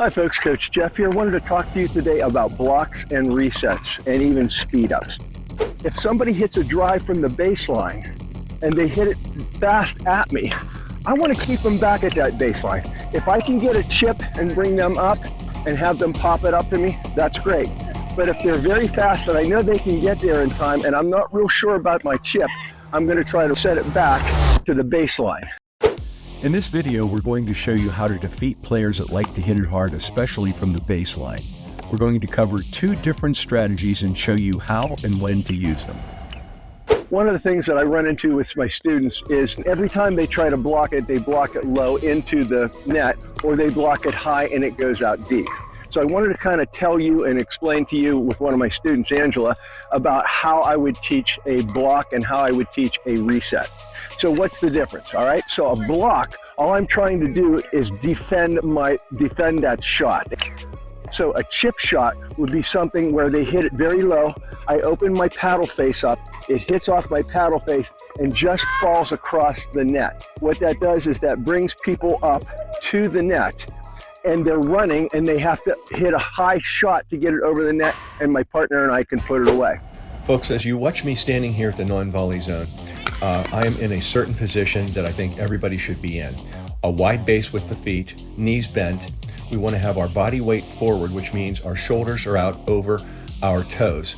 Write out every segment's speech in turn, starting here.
Hi folks, Coach Jeff here. Wanted to talk to you today about blocks and resets and even speed ups. If somebody hits a drive from the baseline and they hit it fast at me, I want to keep them back at that baseline. If I can get a chip and bring them up and have them pop it up to me, that's great. But if they're very fast and I know they can get there in time and I'm not real sure about my chip, I'm going to try to set it back to the baseline. In this video, we're going to show you how to defeat players that like to hit it hard, especially from the baseline. We're going to cover two different strategies and show you how and when to use them. One of the things that I run into with my students is every time they try to block it, they block it low into the net, or they block it high and it goes out deep. So I wanted to kind of tell you and explain to you with one of my students, Angela, about how I would teach a block and how I would teach a reset. So what's the difference? All right, so a block, all I'm trying to do is defend that shot. So a chip shot would be something where they hit it very low. I open my paddle face up, it hits off my paddle face and just falls across the net. What that does is that brings people up to the net, and they're running and they have to hit a high shot to get it over the net, and my partner and I can put it away. Folks, as you watch me standing here at the non-volley zone, I am in a certain position that I think everybody should be in. A wide base with the feet, knees bent. We want to have our body weight forward, which means our shoulders are out over our toes.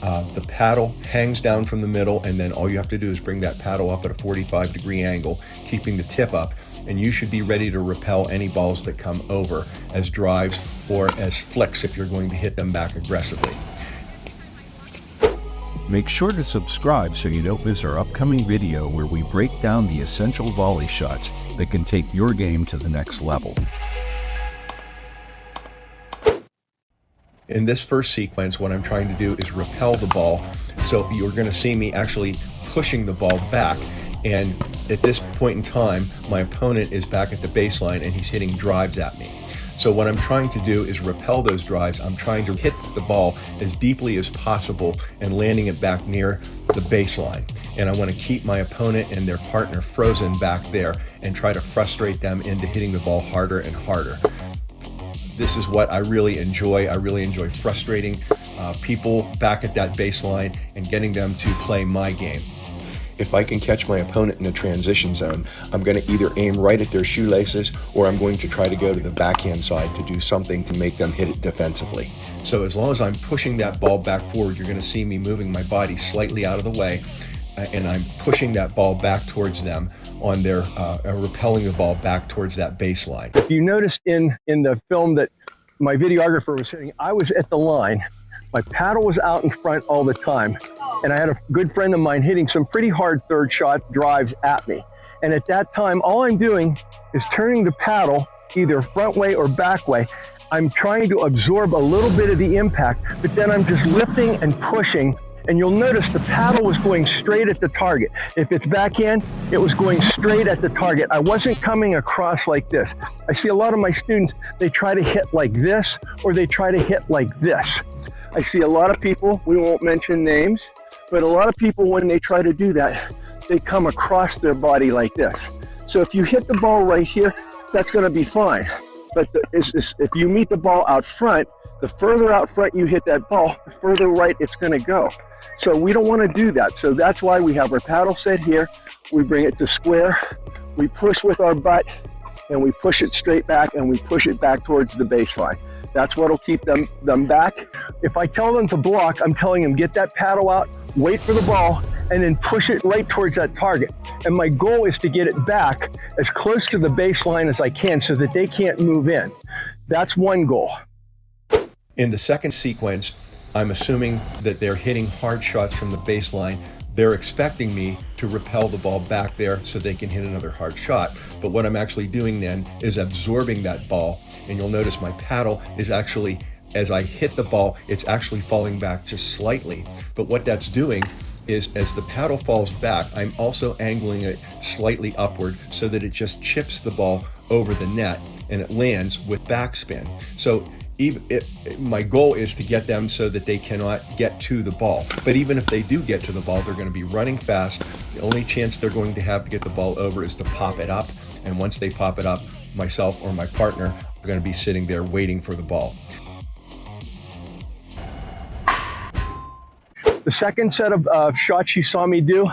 The paddle hangs down from the middle, and then all you have to do is bring that paddle up at a 45-degree angle, keeping the tip up, and you should be ready to repel any balls that come over as drives or as flicks if you're going to hit them back aggressively. Make sure to subscribe so you don't miss our upcoming video where we break down the essential volley shots that can take your game to the next level. In this first sequence, what I'm trying to do is repel the ball. So you're going to see me actually pushing the ball back. And at this point in time, my opponent is back at the baseline and he's hitting drives at me. So what I'm trying to do is repel those drives. I'm trying to hit the ball as deeply as possible and landing it back near the baseline. And I want to keep my opponent and their partner frozen back there and try to frustrate them into hitting the ball harder and harder. This is what I really enjoy. I really enjoy frustrating people back at that baseline and getting them to play my game. If I can catch my opponent in the transition zone, I'm going to either aim right at their shoelaces or I'm going to try to go to the backhand side to do something to make them hit it defensively. So as long as I'm pushing that ball back forward, you're going to see me moving my body slightly out of the way, and I'm pushing that ball back towards them on their repelling the ball back towards that baseline. If you noticed in the film that my videographer was hitting, I was at the line. My paddle was out in front all the time, and I had a good friend of mine hitting some pretty hard third shot drives at me. And at that time, all I'm doing is turning the paddle either front way or back way. I'm trying to absorb a little bit of the impact, but then I'm just lifting and pushing. And you'll notice the paddle was going straight at the target. If it's backhand, it was going straight at the target. I wasn't coming across like this. I see a lot of my students, they try to hit like this, or they try to hit like this. I see a lot of people, we won't mention names, but a lot of people, when they try to do that, they come across their body like this. So if you hit the ball right here, that's going to be fine. But if you meet the ball out front, the further out front you hit that ball, the further right it's going to go. So we don't want to do that. So that's why we have our paddle set here. We bring it to square. We push with our butt, and we push it straight back, and we push it back towards the baseline. That's what'll keep them back. If I tell them to block, I'm telling them get that paddle out, wait for the ball, and then push it right towards that target. And my goal is to get it back as close to the baseline as I can so that they can't move in. That's one goal. In the second sequence, I'm assuming that they're hitting hard shots from the baseline. They're expecting me to repel the ball back there so they can hit another hard shot. But what I'm actually doing then is absorbing that ball. And you'll notice my paddle is actually, as I hit the ball, it's actually falling back just slightly. But what that's doing is as the paddle falls back, I'm also angling it slightly upward so that it just chips the ball over the net and it lands with backspin. So my goal is to get them so that they cannot get to the ball. But even if they do get to the ball, they're going to be running fast. The only chance they're going to have to get the ball over is to pop it up. And once they pop it up, myself or my partner We're going to be sitting there waiting for the ball. The second set of shots you saw me do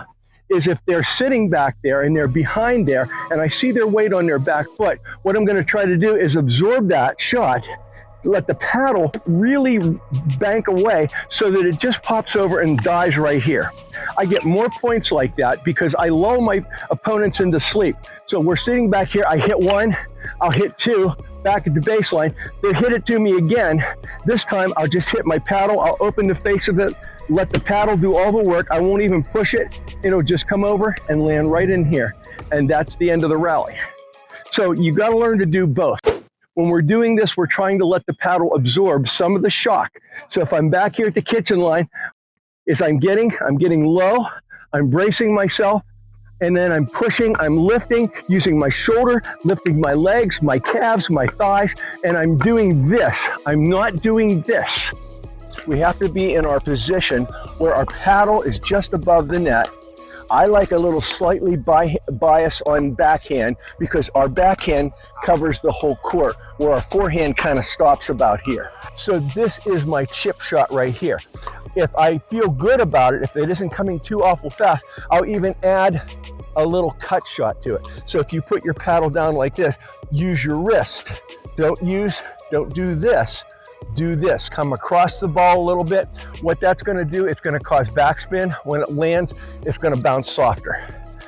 is if they're sitting back there and they're behind there and I see their weight on their back foot, what I'm going to try to do is absorb that shot, let the paddle really bank away so that it just pops over and dies right here. I get more points like that because I lull my opponents into sleep. So we're sitting back here, I hit one, I'll hit two, back at the baseline, they hit it to me again. This time I'll just hit my paddle, I'll open the face of it, let the paddle do all the work. I won't even push it. It'll just come over and land right in here. And that's the end of the rally. So you got to learn to do both. When we're doing this, we're trying to let the paddle absorb some of the shock. So if I'm back here at the kitchen line, I'm getting low, I'm bracing myself, and then I'm pushing, I'm lifting, using my shoulder, lifting my legs, my calves, my thighs, and I'm doing this. I'm not doing this. We have to be in our position where our paddle is just above the net. I like a little slightly bias on backhand because our backhand covers the whole court, where our forehand kind of stops about here. So this is my chip shot right here. If I feel good about it, if it isn't coming too awful fast, I'll even add a little cut shot to it. So if you put your paddle down like this, use your wrist. Don't do this. Do this, come across the ball a little bit. What that's going to do, it's going to cause backspin. When it lands, it's going to bounce softer.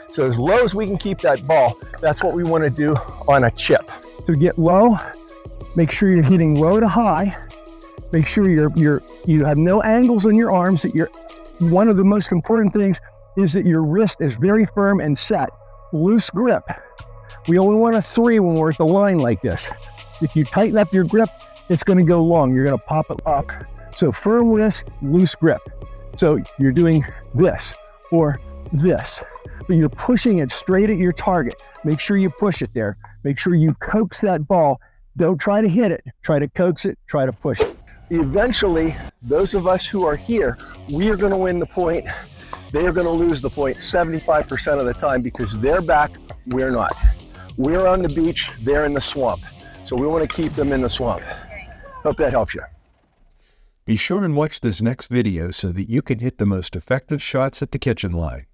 So as low as we can keep that ball, that's what we want to do on a chip. To get low, make sure you're hitting low to high. Make sure you have no angles on your arms. One of the most important things is that your wrist is very firm and set. Loose grip. We only want a 3 when we're at the line like this. If you tighten up your grip, it's going to go long. You're going to pop it up. So firm wrist, loose grip. So you're doing this or this, but you're pushing it straight at your target. Make sure you push it there. Make sure you coax that ball. Don't try to hit it. Try to coax it. Try to push it. Eventually, those of us who are here, we are going to win the point. They are going to lose the point 75% of the time because they're back, we're not. We're on the beach, they're in the swamp. So we want to keep them in the swamp. Hope that helps you. Be sure and watch this next video so that you can hit the most effective shots at the kitchen line.